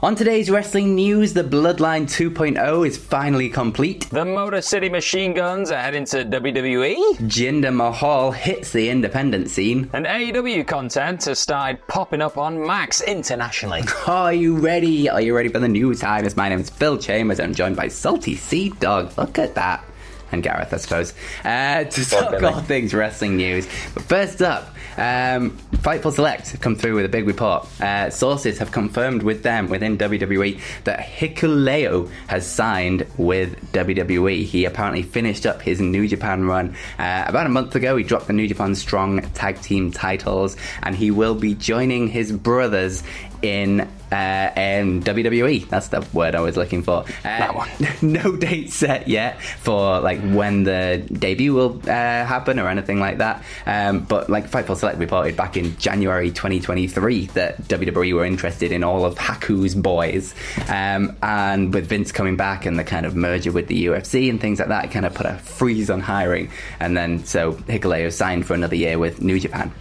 On today's wrestling news, the Bloodline 2.0 is finally complete. The Motor City Machine Guns are heading to WWE. Jinder Mahal hits the independent scene. And AEW content has started popping up on Max internationally. Are you ready? Are you ready for the news time? My name is Phil Chambers and I'm joined by Salty Sea Dog. Look at that. And Gareth, I suppose, to talk all things wrestling news. But first up, Fightful Select have come through with a big report. Sources have confirmed with them within WWE that Hikuleo has signed with WWE. He apparently finished up his New Japan run about a month ago. He dropped the New Japan Strong Tag Team titles, and he will be joining his brothers in WWE. That's the word I was looking for. That one. No date set yet for when the debut will happen or anything like that. But Fightful Select reported back in January 2023 that WWE were interested in all of Haku's boys. And with Vince coming back and the kind of merger with the UFC and things like that, it kind of put a freeze on hiring. And then so Hikuleo signed for another year with New Japan.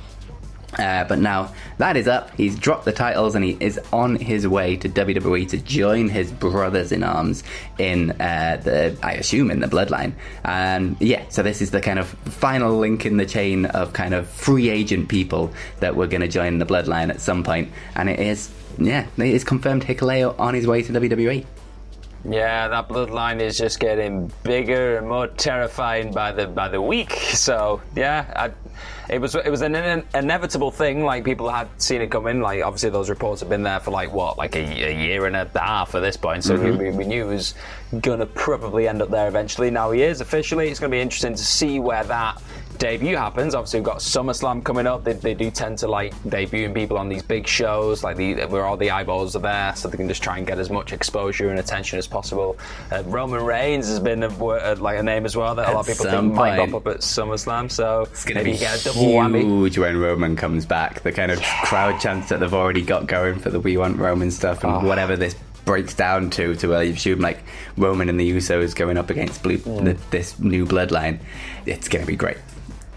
But now that is up. He's dropped the titles and he is on his way to WWE to join his brothers in arms in I assume in the Bloodline. And so this is the kind of final link in the chain of kind of free agent people that were going to join the Bloodline at some point. And it is confirmed Hikuleo on his way to WWE. Yeah, that Bloodline is just getting bigger and more terrifying by the week. So it was an inevitable thing. People had seen it coming. Obviously those reports have been there for a year and a half at this point. So we knew he was gonna probably end up there eventually. Now he is officially. It's gonna be interesting to see where that debut happens. Obviously we've got SummerSlam coming up. They do tend to debuting people on these big shows where all the eyeballs are there, so they can just try and get as much exposure and attention as possible. Roman Reigns has been a name as well that a lot of people think might pop up at SummerSlam, so it's going to be get a double whammy. Huge when Roman comes back. The kind of crowd chants that they've already got going for the We Want Roman stuff and whatever this breaks down to where you assume Roman and the Usos going up against this new Bloodline. It's going to be great.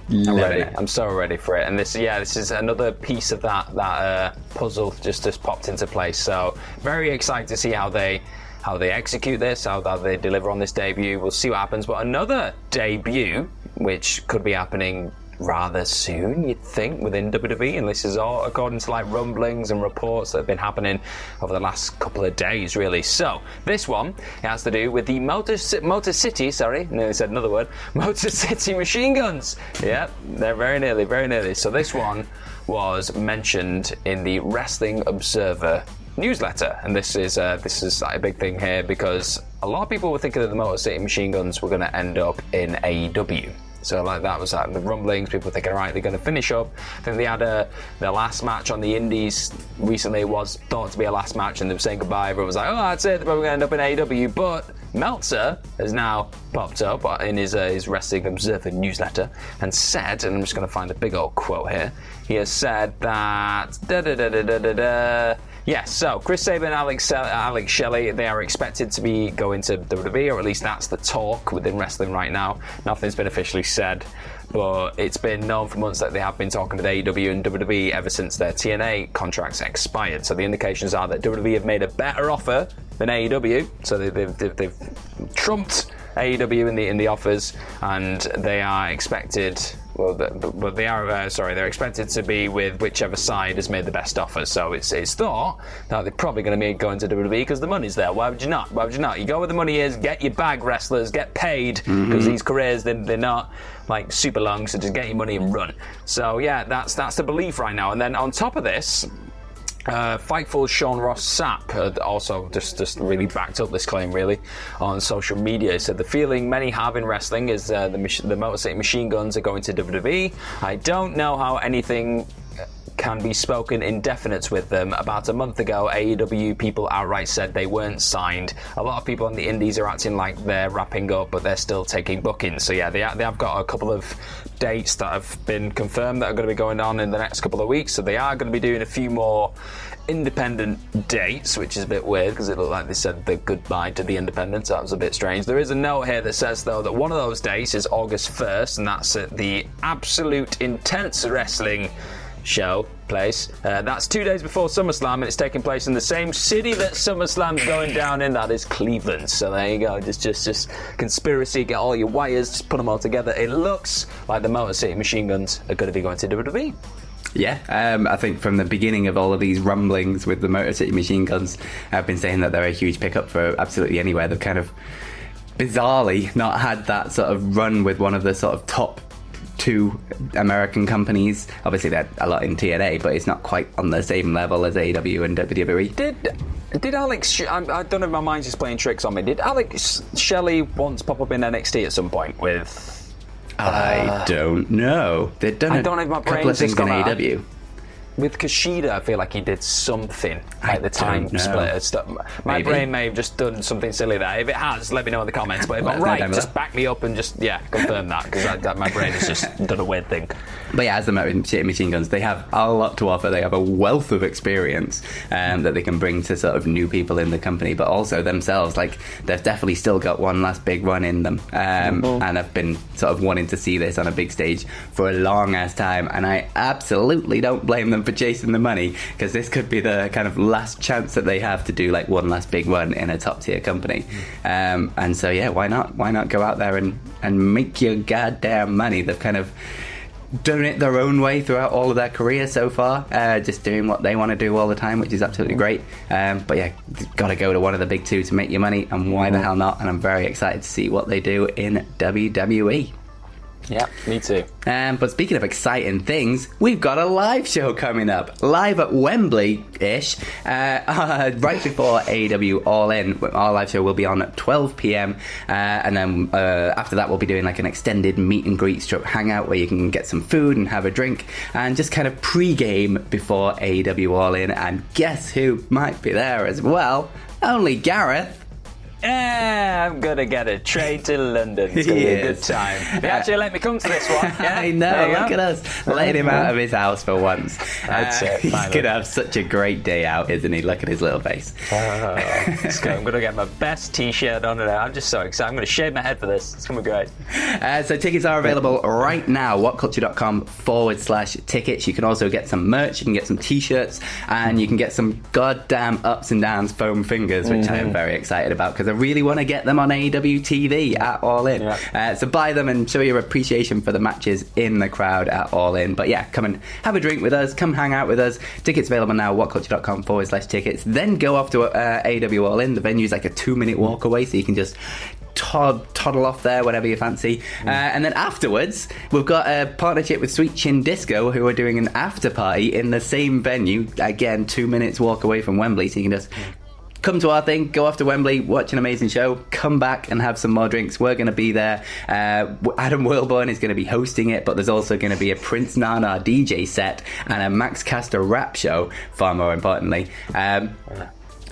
I'm ready. I'm so ready for it. And this is another piece of that puzzle just popped into place. So very excited to see how they execute this, how they deliver on this debut. We'll see what happens. But another debut, which could be happening rather soon, you'd think, within WWE, and this is all according to rumblings and reports that have been happening over the last couple of days, really. So this one has to do with the Motor City, nearly said another word, Motor City Machine Guns. Yeah, they're very nearly. So this one was mentioned in the Wrestling Observer newsletter, and this is a big thing here because a lot of people were thinking that the Motor City Machine Guns were going to end up in AEW. So that was the rumblings. People were thinking, all right, they're going to finish up. I think they had their last match on the Indies recently was thought to be a last match, and they were saying goodbye. Everyone was like, oh, that's it. They're probably going to end up in AEW. But Meltzer has now popped up in his Wrestling Observer newsletter and said, and I'm just going to find a big old quote here. He has said that yes, so Chris Sabin and Alex Shelley, they are expected to be going to WWE, or at least that's the talk within wrestling right now. Nothing's been officially said, but it's been known for months that they have been talking with AEW and WWE ever since their TNA contracts expired. So the indications are that WWE have made a better offer than AEW, so they've trumped AEW in the offers, and they are expected. Well, but they're expected to be with whichever side has made the best offer. So it's thought that they're probably going to be going to WWE because the money's there. Why would you not? You go where the money is, get your bag, wrestlers, get paid, because these careers, they're not super long, so just get your money and run. So yeah, that's the belief right now. And then on top of this, Fightful Sean Ross Sapp had also just really backed up this claim really on social media. He said the feeling many have in wrestling is the Motor City Machine Guns are going to WWE. I don't know how anything can be spoken indefinites with them. About a month ago, AEW people outright said they weren't signed. A lot of people on the indies are acting like they're wrapping up, but they're still taking bookings. So yeah, they have got a couple of dates that have been confirmed that are going to be going on in the next couple of weeks. So they are going to be doing a few more independent dates, which is a bit weird because it looked like they said the goodbye to the independents. That was a bit strange. There is a note here that says though that one of those dates is August 1st, and that's at the Absolute Intense Wrestling show place. That's 2 days before SummerSlam, and it's taking place in the same city that SummerSlam's going down in. That is Cleveland. So there you go. Just conspiracy. Get all your wires. Just put them all together. It looks like the Motor City Machine Guns are going to be going to WWE. Yeah, I think from the beginning of all of these rumblings with the Motor City Machine Guns, I've been saying that they're a huge pickup for absolutely anywhere. They've kind of bizarrely not had that sort of run with one of the sort of top two American companies. Obviously they're a lot in TNA, but it's not quite on the same level as AEW and WWE. Did Alex, I don't know if my mind's just playing tricks on me, did Alex Shelley once pop up in NXT at some point with... I don't know. They've done a couple of things in AEW. With Kushida, I feel like he did something like the time splitter stuff. My brain may have just done something silly there. If it has, let me know in the comments. But if I'm right, just back me up and just confirm that, because my brain has just done a weird thing. But yeah, as the Motor City Machine Guns, they have a lot to offer. They have a wealth of experience that they can bring to sort of new people in the company, but also themselves. Like, they've definitely still got one last big run in them, and I've been sort of wanting to see this on a big stage for a long ass time, and I absolutely don't blame them for chasing the money, because this could be the kind of last chance that they have to do like one last big run in a top tier company. And so yeah, why not go out there and make your goddamn money. They've kind of done it their own way throughout all of their career so far, just doing what they want to do all the time, which is absolutely great. But yeah, gotta go to one of the big two to make your money, and why the hell not? And I'm very excited to see what they do in WWE. Yeah, me too. But speaking of exciting things, we've got a live show coming up. Live at Wembleyish, right before AEW All In. Our live show will be on at 12 p.m. And then after that, we'll be doing like an extended meet and greet stroke hangout where you can get some food and have a drink and just kind of pre-game before AEW All In. And guess who might be there as well? Only Gareth. Yeah, I'm going to get a train to London. It's going to be a good time. They actually let me come to this one. Yeah? I know, look at us. Letting him out of his house for once. That's it. He's going to have such a great day out, isn't he? Look at his little face. Let's go. I'm going to get my best t-shirt on today. I'm just so excited. I'm going to shave my head for this. It's going to be great. So tickets are available right now. whatculture.com/tickets. You can also get some merch. You can get some t-shirts. And you can get some goddamn ups and downs foam fingers, which I am very excited about, because I really want to get them on AEW TV at All In. Yeah. So buy them and show your appreciation for the matches in the crowd at All In. But yeah, come and have a drink with us. Come hang out with us. Tickets available now, whatculture.com/tickets. Then go off to AEW All In. The venue's like a 2-minute walk away, so you can just toddle off there whenever you fancy. And then afterwards, we've got a partnership with Sweet Chin Disco, who are doing an after party in the same venue. Again, 2 minutes walk away from Wembley, so you can just come to our thing, go off to Wembley, watch an amazing show, come back and have some more drinks. We're going to be there. Adam Wilborn is going to be hosting it, but there's also going to be a Prince Nana DJ set and a Max Caster rap show, far more importantly.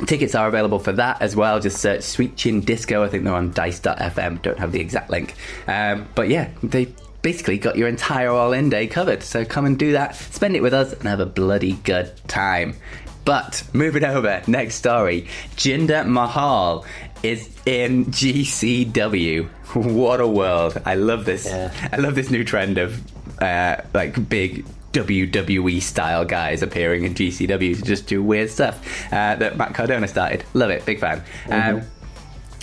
Tickets are available for that as well. Just search Sweet Chin Disco. I think they're on dice.fm. Don't have the exact link. But yeah, they basically got your entire All In day covered. So come and do that, spend it with us, and have a bloody good time. But moving over, next story. Jinder Mahal is in GCW. What a world. I love this. Yeah. I love this new trend of like big WWE style guys appearing in GCW to just do weird stuff that Matt Cardona started. Love it. Big fan.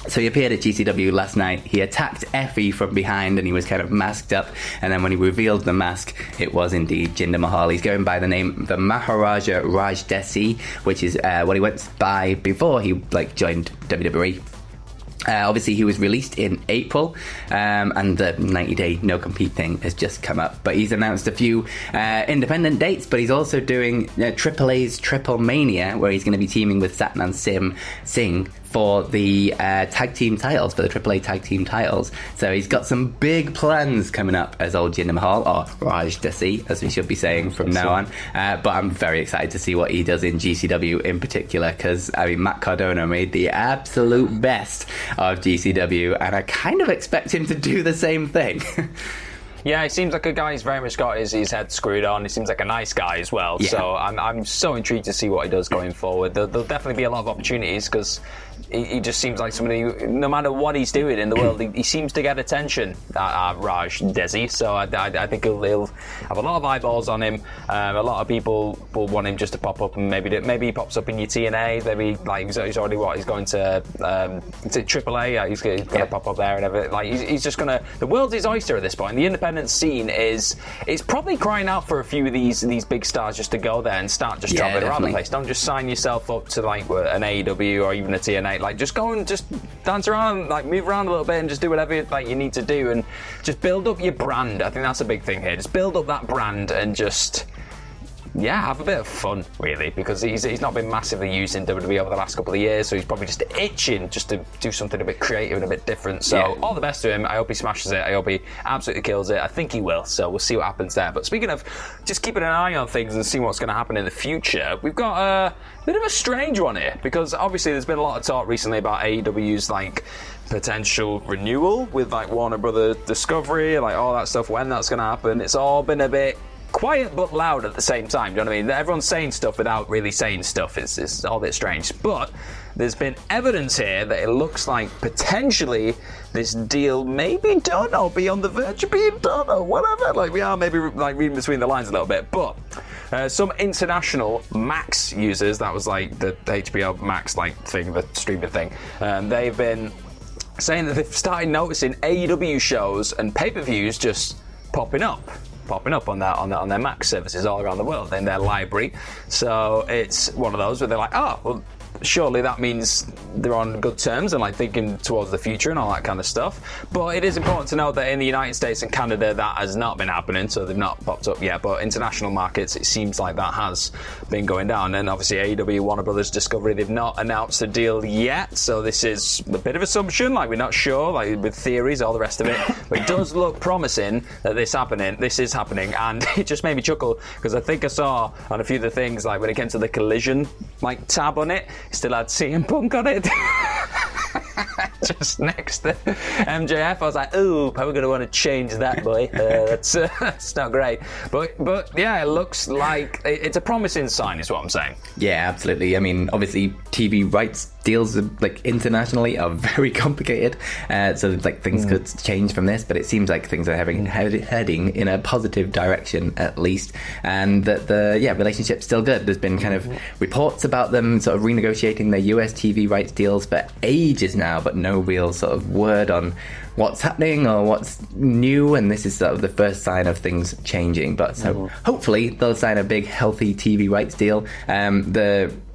So he appeared at GCW last night. He attacked Effie from behind and he was kind of masked up. And then when he revealed the mask, it was indeed Jinder Mahal. He's going by the name the Maharaja Rajdesi, which is what he went by before he joined WWE. Obviously, he was released in April, and the 90-day no-compete thing has just come up. But he's announced a few independent dates, but he's also doing AAA's Triple Mania, where he's going to be teaming with Satnam Singh for the tag team titles, for the AAA tag team titles. So he's got some big plans coming up as old Jinder Mahal, or Raj Desi, as we should be saying from now on. But I'm very excited to see what he does in GCW in particular, because, I mean, Matt Cardona made the absolute best of GCW, and I kind of expect him to do the same thing. Yeah, he seems like a guy who's very much got his head screwed on. He seems like a nice guy as well. Yeah. So I'm so intrigued to see what he does going forward. There'll definitely be a lot of opportunities because he just seems like somebody who, no matter what he's doing in the world, he seems to get attention, Raj Desi. So I think he'll have a lot of eyeballs on him. A lot of people will want him just to pop up, and maybe he pops up in your TNA. Maybe like he's already he's going to AAA. He's going to pop up there and everything. Like he's just going to. The world's his oyster at this point. The independent scene is probably crying out for a few of these big stars just to go there and start just traveling around the place. Don't just sign yourself up to like an AEW or even a TNA. Like just go and just dance around, like move around a little bit and just do whatever like you need to do and just build up your brand. I think that's a big thing here. Just build up that brand and just have a bit of fun, really, because he's not been massively used in WWE over the last couple of years, so he's probably just itching just to do something a bit creative and a bit different. So all the best to him. I hope he smashes it. I hope he absolutely kills it. I think he will, so we'll see what happens there. But speaking of just keeping an eye on things and seeing what's going to happen in the future, we've got a bit of a strange one here, because obviously there's been a lot of talk recently about AEW's like potential renewal with like Warner Brothers Discovery, like all that stuff, when that's going to happen. It's all been a bit quiet but loud at the same time. Do you know what I mean? Everyone's saying stuff without really saying stuff. It's all a bit strange. But there's been evidence here that it looks like potentially this deal may be done or be on the verge of being done or whatever. Like we are maybe like reading between the lines a little bit. But some international Max users, that was like the HBO Max like thing, the streaming thing, they've been saying that they've started noticing AEW shows and pay-per-views just popping up on their Max services all around the world in their library. So it's one of those where they're like, oh, well, surely that means they're on good terms and like thinking towards the future and all that kind of stuff. But it is important to note that in the United States and Canada that has not been happening, so they've not popped up yet. But international markets, it seems like that has been going down. And obviously AEW, Warner Brothers Discovery, they've not announced a deal yet, so this is a bit of assumption, like we're not sure, like with theories, all the rest of it. But it does look promising that this is happening, and it just made me chuckle because I think I saw on a few of the things, like when it came to the Collision like tab on it, still had CM Punk on it. Just next to MJF. I was like, ooh, probably going to want to change that, boy. That's not great. But yeah, it looks like it's a promising sign, is what I'm saying. Yeah, absolutely. I mean, obviously, TV rights deals like internationally are very complicated, so like things could change from this, but it seems like things are heading in a positive direction at least, and that the relationship's still good. There's been kind of reports about them sort of renegotiating their US TV rights deals for ages now, but no real sort of word on what's happening or what's new, and this is sort of the first sign of things changing. But so hopefully they'll sign a big healthy TV rights deal.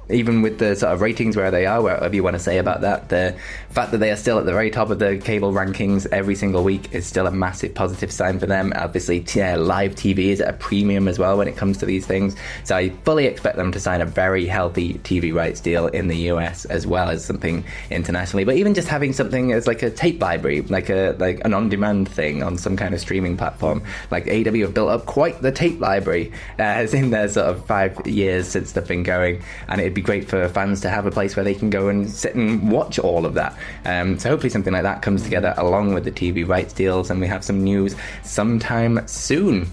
Even with the sort of ratings where they are, whatever you want to say about that, the fact that they are still at the very top of the cable rankings every single week is still a massive positive sign for them. Obviously, live TV is at a premium as well when it comes to these things. So I fully expect them to sign a very healthy TV rights deal in the US as well as something internationally. But even just having something as like a tape library, like an on-demand thing on some kind of streaming platform. Like AEW have built up quite the tape library as in their sort of 5 years since they've been going, and it'd be great for fans to have a place where they can go and sit and watch all of that. So hopefully something like that comes together along with the TV rights deals, and we have some news sometime soon.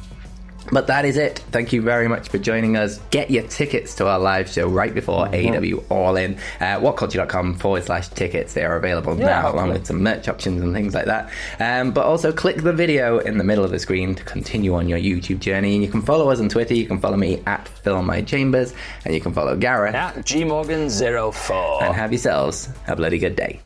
But that is it. Thank you very much for joining us. Get your tickets to our live show right before AEW All In. whatculture.com/tickets. They are available now, along with some merch options and things like that. But also click the video in the middle of the screen to continue on your YouTube journey. And you can follow us on Twitter. You can follow me at PhilMyChambers, and you can follow Gareth at GMorgan04. And have yourselves a bloody good day.